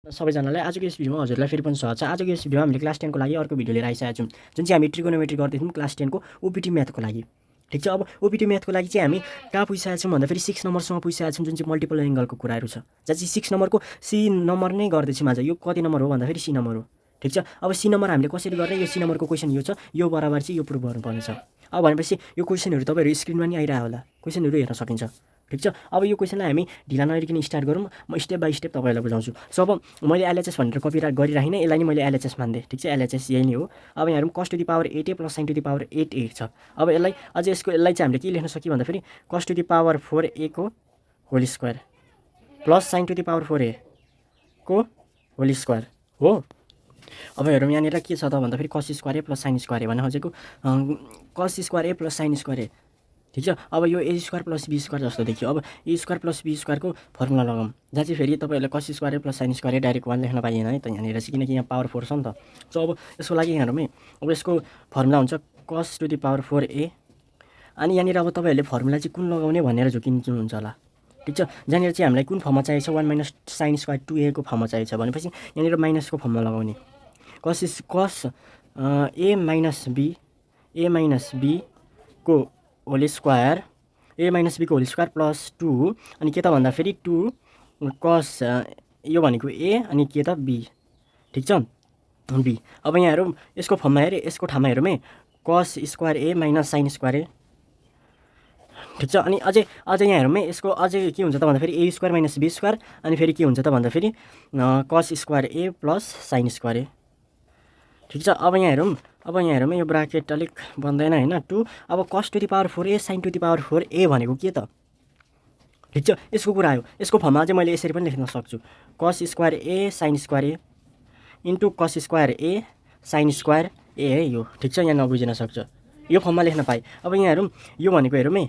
सबैजनालाई आजको यस भिडियोमा हजुरलाई फेरि पनि स्वागत छ। आजको यस भिडियोमा हामीले क्लास 10 को लागि अर्को भिडियो लिएर आइसकेका छौँ, जुन चाहिँ हामी ट्रिगोनोमेट्री गर्दै थियौँ क्लास 10 को ओपीटी म्याथको लागि। ठिक छ, अब ओपीटी म्याथको लागि चाहिँ हामी कहाँ पुगिसकेका छौँ भन्दा फेरि 6 नम्बरसम्म पुगिसकेका छौँ, जुन चाहिँ मल्टिपल एङ्गलको कुराहरू छ। जहाँ चाहिँ 6 नम्बरको सी नम्बर नै गर्दैछौँ आज। यो कति नम्बर हो भन्दा फेरि सी नम्बर हो। ठिक छ, अब सी नम्बर हामीले कसरी गर्ने, यो सी नम्बरको क्वेसन यो छ, यो बराबर चाहिँ यो प्रुभ गर्नुपर्नेछ। अब भनेपछि यो क्वेसनहरू तपाईँहरू स्क्रिनमा नि आइरहेको होला, क्वेसनहरू हेर्न सकिन्छ। ठिक छ, अब यो क्वेसनलाई हामी ढिला नगरिकन स्टार्ट गरौँ। म स्टेप बाई स्टेप तपाईँहरूलाई बुझाउँछु। सो अब मैले एलएचएस भनेर कपी गरिराखेँ, यसलाई नि मैले एलएचएस मान्दे। ठिक छ, एलएचएस यही नै हो। अब यहाँहरू cos to the power 8a plus sin to the power 8a छ। अब यसलाई अझै यसलाई चाहिँ हामीले के लेख्न सकियो भन्दा फेरि cos to the power 4a को whole square plus sin to the power 4a को होल स्क्वायर हो। अब हेरौँ यहाँनिर के छ त भन्दा फेरि cos square a plus sin square a भने हजुरको cos square a plus sin square a। ठिक छ, अब यो ए स्क्वायर प्लस बी स्क्वायर जस्तो देखियो। अब ए स्क्वायर प्लस बी स्क्वायरको फर्मुला लगाऊँ, जहाँ चाहिँ फेरि तपाईँहरूले cos square a plus sin square a direct 1 लेख्न पाइएन है त यहाँनिर चाहिँ, किनकि यहाँ पावर 4 छ नि त। सो अब यसको लागि हेरौँ है, अब यसको फर्मुला हुन्छ cos to the power 4a। अनि यहाँनिर अब तपाईँहरूले फर्मुला चाहिँ कुन लगाउने भनेर झुकिनुहुन्छ होला। ठिक छ, जहाँनिर चाहिँ हामीलाई कुन फर्ममा चाहिएको छ, 1 माइनस sin स्क्वायर 2a को फर्ममा चाहिएको छ भनेपछि यहाँनिर माइनसको फर्ममा लगाउने। cos a माइनस b को whole square, a minus b को होल स्क्वायर प्लस 2 अनि के त भन्दा फेरि 2 cos यो भनेको a अनि के त b। ठिक छ, b। अब यहाँ हेरौँ यसको फर्ममा हेरेँ, यसको ठाउँमा हेरौँ है, cos square a minus sin square a। ठिक छ, अनि अझै यहाँ हेरौँ है, यसको अझै के हुन्छ त भन्दा फेरि a square minus b square अनि फेरि के हुन्छ त भन्दा फेरि cos square a plus sin square a। ठिक छ, अब यहाँ हेरौँ यो ब्राकेट अलिक बन्दैन होइन, 2 अब cos to the power 4a sin to the power 4a भनेको के त। ठिक छ, यसको कुरा आयो। यसको फर्ममा चाहिँ मैले यसरी पनि लेख्न सक्छु, cos square a sin square a into cos square a sin square a है यो। ठिक छ, यहाँ नबुझिन सक्छ, यो फर्ममा लेख्न पाएँ। अब यहाँ हेरौँ यो भनेको हेरौँ है,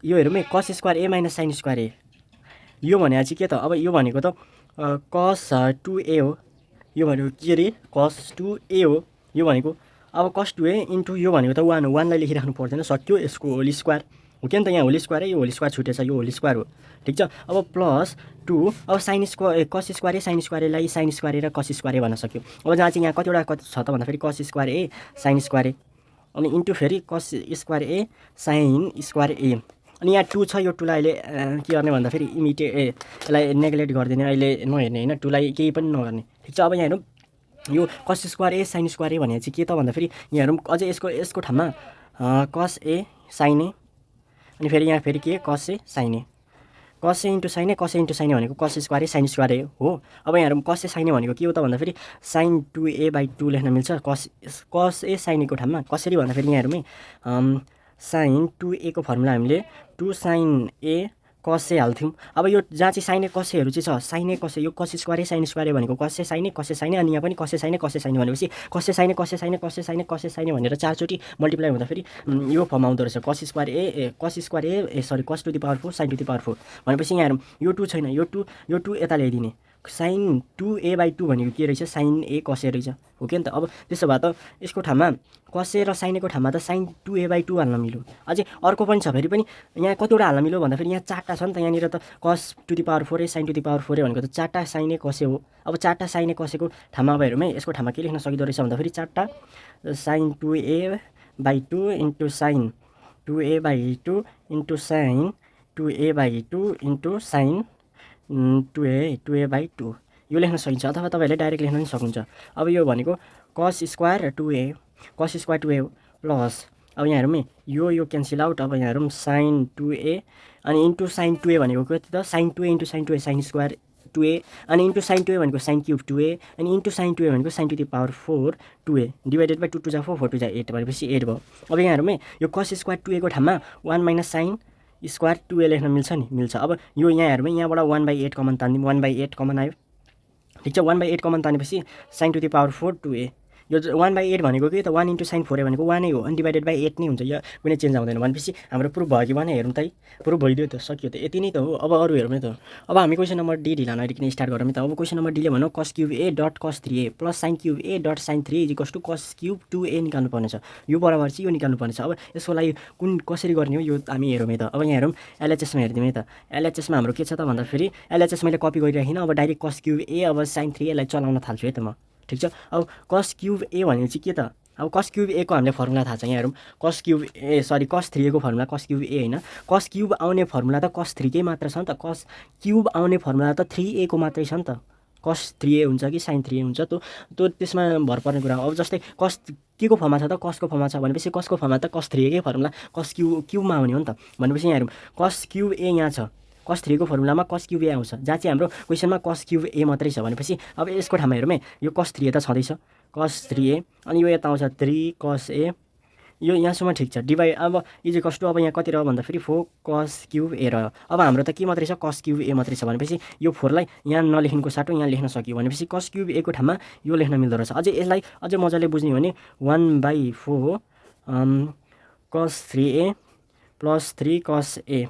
यो हेरौँ है, cos square a minus sin square a यो भनेको चाहिँ के त। अब यो भनेको त cos 2a हो, यो भनेको के अरे cos 2a हो यो भनेको। अब cos 2a इन्टु यो भनेको त 1 हो, 1लाई लेखिराख्नु पर्दैन, सक्यो। यसको होल स्क्वायर हो कि त, यहाँ होल स्क्वायर है, यो होल स्क्वायर छुटेछ, यो होल स्क्वायर हो। ठिक छ, अब प्लस 2 अब sin square cos square sin स्क्वायरलाई sin square र cos स्क्वायर भन्न सक्यो। अब जहाँ चाहिँ यहाँ कतिवटा कति छ त भन्दा फेरि cos square a sin square a अनि इन्टु फेरि cos square a sin square a। अनि यहाँ 2 छ, यो 2लाई अहिले के गर्ने भन्दा फेरि यसलाई नेग्लेक्ट गरिदिने, अहिले नहेर्ने होइन, 2लाई केही पनि नगर्ने। ठिक छ, अब यहाँ हेरौँ यो cos square a sin square a भनेको चाहिँ के त भन्दा फेरि यहाँ हेरौँ अझै यसको ठाउँमा cos a sin a अनि फेरि यहाँ फेरि के cos a sin a, cos a into sin a, cos a into sin a भनेको cos square a sin square a हो। अब यहाँ हेरौँ cos a sin a भनेको के हो त भन्दा फेरि sin 2a/2 लेख्न मिल्छ। cos a sin a को ठाउँमा कसरी भन्दा फेरि यहाँ हेरौँ है, sin 2a को फर्मुला हामीले 2 sin a cos a हाल्थ्यौँ। अब यो जहाँ चाहिँ sin a cos a हरू चाहिँ छ, sin a cos a, यो cos square a sin square a भनेको cos a sin a अनि यहाँ पनि cos a sin a भनेपछि cos a sin a भनेर 4 चोटि मल्टिप्लाई हुँदाखेरि यो फर्म आउँदो रहेछ, cos to the power 4 sin to the power 4 भनेपछि यहाँ हेरौँ यो 2 छैन, यो 2 यता ल्याइदिने, sin 2a/2 भनेको के रहेछ, sin a cos a रहेछ, हो कि त। अब त्यसो भए त यसको ठाउँमा cos a र sin a को ठाउँमा त sin 2a/2 हाल्न मिल्यो। अझै अर्को पनि छ, फेरि पनि यहाँ कतिवटा हाल्न मिल्यो भन्दा फेरि यहाँ 4टा छ नि त, यहाँनिर त cos to the power 4a sin to the power 4a भनेको त 4टा sin a cos a हो। अब 4टा sin a cos a को ठाउँमा अब हेरौँ है, यसको ठाउँमा के लेख्न सकिँदो रहेछ भन्दा फेरि 4टा sin 2a/2 into sin 2a/2 into sin 2a/2 into sin 2a/2 यो लेख्न सकिन्छ, अथवा तपाईँहरूले डाइरेक्ट लेख्न पनि सक्नुहुन्छ। अब यो भनेको cos स्क्वायर 2a हो प्लस, अब यहाँ हेरौँ है, यो क्यान्सल आउट। अब यहाँ हेरौँ sin 2a अनि इन्टु sin 2a भनेको कति त, sin 2a into sin 2a sin square 2a अनि इन्टु sin 2a भनेको sin क्युब 2a अनि इन्टु sin 2a भनेको sin to the power 4 2a divided by 2 2 जा 4 4 2 जा 8 भनेपछि 8 भयो। अब यहाँ हेरौँ है, यो cos स्क्वायर 2a को ठाउँमा 1 माइनस sin स्क्वायर 2a लेख्न मिल्छ नि, मिल्छ। अब यो यहाँ हेरौँ है, यहाँबाट 1/8 कमन तान्दिउँ, 1/8 कमन आयो। ठिक छ, 1/8 कमन तानेपछि sin to the power 4 2a यो 1/8 भनेको के त 1 × sin 4a भनेको 1 नै हो अनि डिभाइडेड बाई 8 नै हुन्छ यो कुनै चेन्ज आउँदैन भनेपछि हाम्रो प्रुफ भयो कि भएन हेरौँ त है प्रुफ भइदियो त सकियो त यति नै त हो अब अरू हेरौँ है त अब हामी क्वेसन नम्बर डी ढिला नहेरिकन स्टार्ट गरौँ त अब क्वेसन नम्बर डीले भनौँ cos cube a dot cos 3a plus sin cube a dot sin 3a equals to cos cube 2a निकाल्नु पर्नेछ यो बराबर चाहिँ यो निकाल्नु पर्नेछ अब यसको लागि कसरी गर्ने हो यो हामी हेरौँ है त अब यहाँ हेरौँ एलएचएसमा हेरिदिउँ है त एलएचएसमा हाम्रो के छ त भन्दाखेरि एलएचएस मैले कपी गरिराखिनँ अब डाइरेक्ट cos क्युब a अब sin 3a लाई चलाउन थाल्छु है त म ठिक छ अब cos क्युब a भनेको चाहिँ के त अब cos क्युब a को हामीले फर्मुला थाहा छ यहाँ हेरौँ cos cube a sorry cos 3a को फर्मुला cos क्युब a होइन cos क्युब आउने फर्मुला त cos 3 कै मात्र छ नि त cos क्युब आउने फर्मुला त 3a को मात्रै छ नि त cos 3a हुन्छ कि sin 3a हुन्छ त्यो त्यसमा भर पर्ने कुरा हो अब जस्तै cos के को फर्ममा छ त cos को फर्ममा छ भनेपछि cos को फर्ममा त cos 3a कै फर्मुला cos क्युबमा आउने हो नि त भनेपछि यहाँ हेरौँ cos क्युब a यहाँ छ cos 3 को फर्मुलामा cos क्युब a आउँछ जहाँ चाहिँ हाम्रो क्वेसनमा cos क्युब a मात्रै छ भनेपछि अब यसको ठाउँमा हेरौँ है यो cos 3a त छँदैछ cos 3a अनि यो यता आउँछ 3 cos a यो यहाँसम्म ठिक छ डिभाइड अब इजिकल्स टु अब यहाँ कति रह्यो भन्दाखेरि 4 cos क्युब a रह्यो अब हाम्रो त के मात्रै छ cos क्युब a मात्रै छ भनेपछि यो 4 लाई यहाँ नलेख्नुको साटो यहाँ लेख्न सकियो भनेपछि cos क्युब a को ठाउँमा यो लेख्न मिल्दो रहेछ अझै यसलाई अझै मजाले बुझ्ने हो भने 1/4 cos 3a plus 3 cos a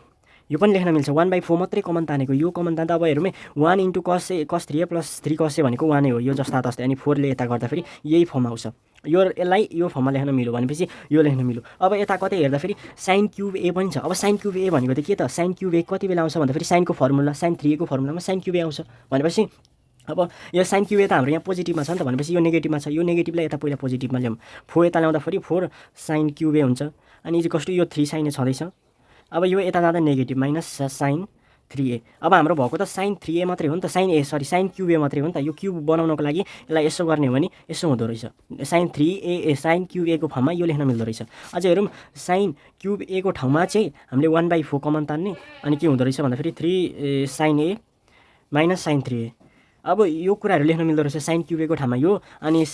यो पनि लेख्न मिल्छ 1/4 मात्रै कमन तानेको यो कमन तान्दा अब हेरौँ है 1 × cos 3a plus 3 cos a भनेको 1 नै हो यो जस्ता तस्तै अनि 4 ले यता गर्दाखेरि यही फर्म आउँछ यसलाई यो फर्ममा लेख्न मिल्यो भनेपछि यो लेख्न मिल्यो अब यता कतै हेर्दाखेरि sin क्युब a पनि छ अब sin क्युब a भनेको त के त sin क्युब a कति बेला आउँछ भन्दाखेरि sin को फर्मुला sin 3a को फर्मुलामा sin क्युब a आउँछ भनेपछि अब यो sin क्युब a त हाम्रो यहाँ पोजिटिभमा छ नि त भनेपछि यो नेगेटिभमा छ यो नेगेटिभलाई यता पहिला पोजिटिभमा ल्याउँ 4 यता ल्याउँदाखेरि 4 sin क्युब a हुन्छ अनि इजिकल्स टु यो 3 sin a छँदैछ अब यो यता जाँदा नेगेटिभ माइनस sin 3a अब हाम्रो भएको त sin 3a मात्रै हो नि त sin क्युब a मात्रै हो नि त यो क्युब बनाउनको लागि यसलाई यसो गर्ने हो भने यसो हुँदो रहेछ sin क्युब a को फर्ममा यो लेख्न मिल्दो रहेछ अझै हेरौँ sin क्युब a को ठाउँमा चाहिँ हामीले 1/4 कमन तान्ने अनि के हुँदो रहेछ भन्दाखेरि 3 sin a minus sin 3a अब यो कुराहरू लेख्न मिल्दो रहेछ sin क्युब a को ठाउँमा यो अनि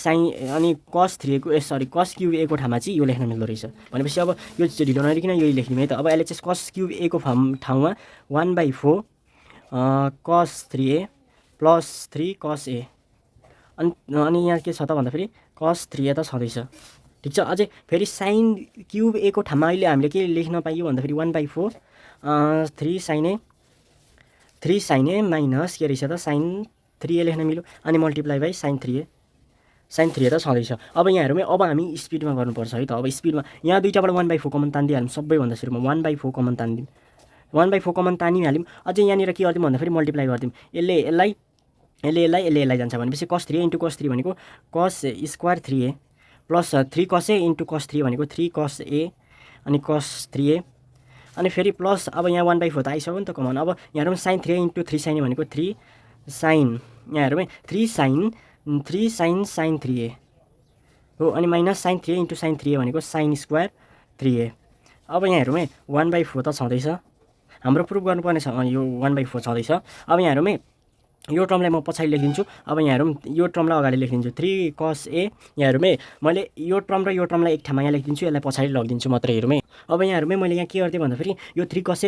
cos 3a को cos क्युब a को ठाउँमा चाहिँ यो लेख्न मिल्दो रहेछ भनेपछि अब यो ढिलो नहेरिकन यही लेख्दिउँ है त अब एलएचएस cos क्युब a को ठाउँमा 1/4 cos 3a plus 3 cos a अनि यहाँ के छ त भन्दाखेरि cos 3a त छँदैछ ठिक छ अझै फेरि sin क्युब a को ठाउँमा अहिले हामीले के लेख्न पाइयो भन्दाखेरि 1/4 3 sin a माइनस के रहेछ त sin 3a लेख्न मिल्यो अनि मल्टिप्लाई बाई sin 3a त छँदैछ अब यहाँ हेरौँ है अब हामी स्पिडमा गर्नुपर्छ है त अब स्पिडमा यहाँ दुईटाबाट 1/4 कमन तानिदिइहाल्यौँ सबैभन्दा सुरुमा 1/4 कमन तानिदिउँ 1/4 कमन तानिहाल्यौँ अझै यहाँनिर के गरिदिउँ भन्दाखेरि मल्टिप्लाई गरिदिउँ यसले जान्छ भनेपछि cos 3a × cos 3 भनेको cos square 3a plus 3 cos a × cos 3 भनेको 3 cos a अनि cos 3a अनि फेरि प्लस अब यहाँ 1/4 त आइसक्यो नि त कमन अब यहाँ हेरौँ sin 3a × 3 sin a भनेको 3 sin यहाँ हेरौँ है 3 sin sin 3a हो अनि minus sin 3a × sin 3a भनेको sin स्क्वायर 3a अब यहाँ हेरौँ है 1/4 त छँदैछ हाम्रो प्रुफ गर्नुपर्ने छ यो 1/4 छँदैछ अब यहाँ हेरौँ है यो टर्मलाई म पछाडि लेखिदिन्छु अब यहाँ हेरौँ यो टर्मलाई अगाडि लेखिदिन्छु 3 cos a यहाँ हेरौँ है मैले यो टर्म र यो टर्मलाई एक ठाउँमा यहाँ लेखिदिन्छु यसलाई पछाडि लगिदिन्छु मात्रै हेरौँ है अब यहाँ हेरौँ है मैले यहाँ के गर्थेँ भन्दाखेरि यो 3 cos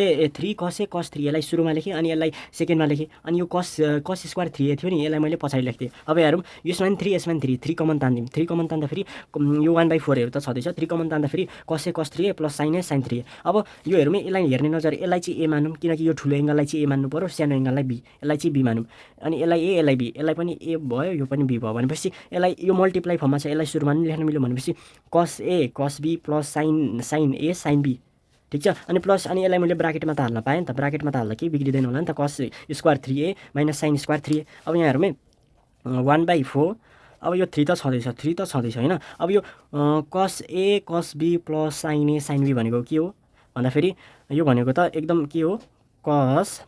a cos 3 यसलाई सुरुमा लेखेँ अनि यसलाई सेकेन्डमा लेखेँ अनि यो cos स्क्वायर 3a थियो नि यसलाई मैले पछाडि लेख्थेँ अब हेरौँ यसमा नि 3 यसमा नि 3 कमन तान्दिउँ 3 कमन तान्दाखेरि यो 1/4 त छँदैछ 3 कमन तान्दाखेरि cos a cos 3a plus sin a sin 3a अब यो हेरौँ है यसलाई हेर्ने नजर यसलाई चाहिँ a मानौँ किनकि यो ठुलो एङ्गललाई चाहिँ a मान्नु पर्यो सानो एङ्गललाई b यसलाई चाहिँ b मानौँ अनि यसलाई a यसलाई b यसलाई पनि a भयो यो पनि b भयो भनेपछि यसलाई यो मल्टिप्लाई फर्ममा छ यसलाई सुरुमा नि लेख्न मिल्यो भनेपछि cos a cos b plus sin a sin b ठिक छ अनि प्लस अनि यसलाई मैले ब्राकेटमा त हाल्न पाएँ नि त ब्राकेटमा त हाल्दा केही बिग्रिँदैन होला नि त cos square 3a minus sin square 3a अब यहाँ हेरौँ है 1/4 अब यो 3 त छँदैछ होइन अब यो cos a cos b plus sin a sin b भनेको के हो भन्दाखेरि यो भनेको त एकदम के हो cos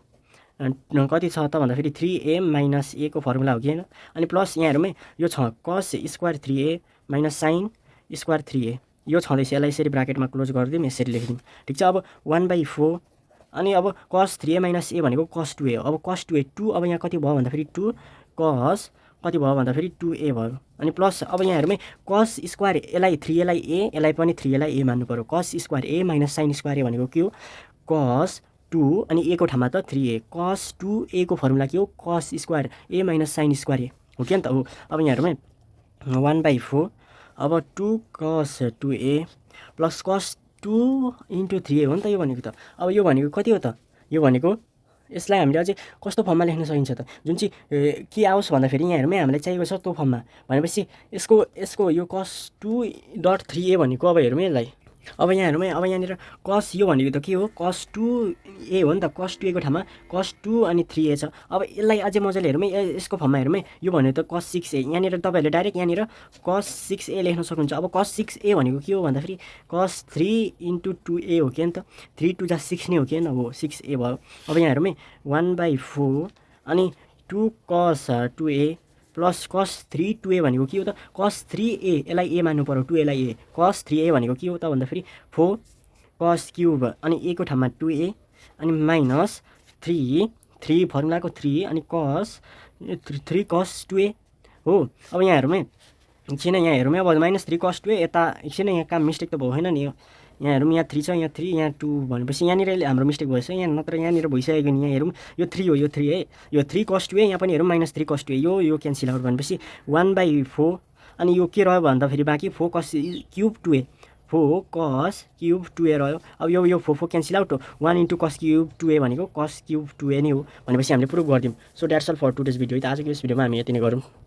कति छ त भन्दाखेरि 3a माइनस a को फर्मुला हो कि होइन अनि प्लस यहाँ हेरौँ है यो छ cos square 3a minus sin square 3a यो छँदैछ यसलाई यसरी ब्राकेटमा क्लोज गरिदिउँ यसरी लेखिदिउँ ठिक छ अब 1/4 अनि अब cos 3a माइनस a भनेको cos 2a हो अब cos 2a 2 अब यहाँ कति भयो भन्दाखेरि 2 cos कति भयो भन्दाखेरि 2a भयो अनि प्लस अब यहाँ हेरौँ है cos स्क्वायर यसलाई 3a लाई a यसलाई पनि 3a लाई a मान्नु पर्यो cos square a minus sin square a भनेको के हो cos 2 अनि a को ठाउँमा त 3a cos 2a को फर्मुला के हो cos square a minus sin square a हो कि त हो अब यहाँ हेरौँ है 1/4 अब 2 cos 2a plus cos 2 × 3a हो नि त यो भनेको त। अब यो भनेको कति हो त? यो भनेको यसलाई हामीले अझै कस्तो फर्ममा लेख्न सकिन्छ त? जुन चाहिँ के आओस् भन्दाखेरि यहाँ हेरौँ है, हामीलाई चाहिएको छ त्यो फर्ममा। भनेपछि यसको यो cos 2.3a भनेको अब हेरौँ है यसलाई। अब यहाँ हेरौँ है, अब यहाँनिर cos यो भनेको त के हो? cos 2a हो नि त। cos 2a को ठाउँमा cos 2 अनि 3a छ। अब यसलाई अझै मजाले हेरौँ है, यसको फर्ममा हेरौँ है। यो भनेको त cos 6a, यहाँनिर तपाईँहरूले डाइरेक्ट यहाँनिर cos 6a लेख्न सक्नुहुन्छ। अब cos 6a भनेको के हो भन्दाखेरि cos 3 × 2a हो कि त। 3 2 जा 6 नै हो कि हो, 6a भयो। अब यहाँ हेरौँ है, 1/4 अनि 2 cos 2a plus cos 3 2a भनेको के हो त? cos 3a, यसलाई a मान्नु पऱ्यो, 2a लाई a। cos 3a भनेको के हो त भन्दाखेरि 4 cos क्युब अनि a को ठाउँमा 2a अनि माइनस 3 फर्मुलाको 3 अनि cos 3 cos 2a हो। अब यहाँ हेरौँ है, एकछिन यहाँ हेरौँ है, अब माइनस 3 cos 2a यता एकछिन यहाँ काम मिस्टेक त भएन नि। यहाँ हेरौँ, यहाँ 3 छ, यहाँ 3 यहाँ 2 भनेपछि यहाँनिर हाम्रो मिस्टेक भएछ यहाँ, नत्र यहाँनिर भइसकेको नि। यहाँ हेरौँ, यो 3 हो, यो 3 है, यो 3 cos 2a, यहाँ पनि हेरौँ माइनस 3 cos 2a, यो क्यान्सल आउट भनेपछि 1/4 अनि यो के रह्यो भन्दाखेरि बाँकी 4 cos cube 2a, 4 cos cube 2a रह्यो। अब यो 4 क्यान्सल आउट हो, 1 × cos क्युब 2a भनेको cos क्युब 2a नै हो भनेपछि हामीले प्रुभ गरिदिउँ। So that's all for today's video. आजको यस भिडियोमा हामी यति नै गरौँ।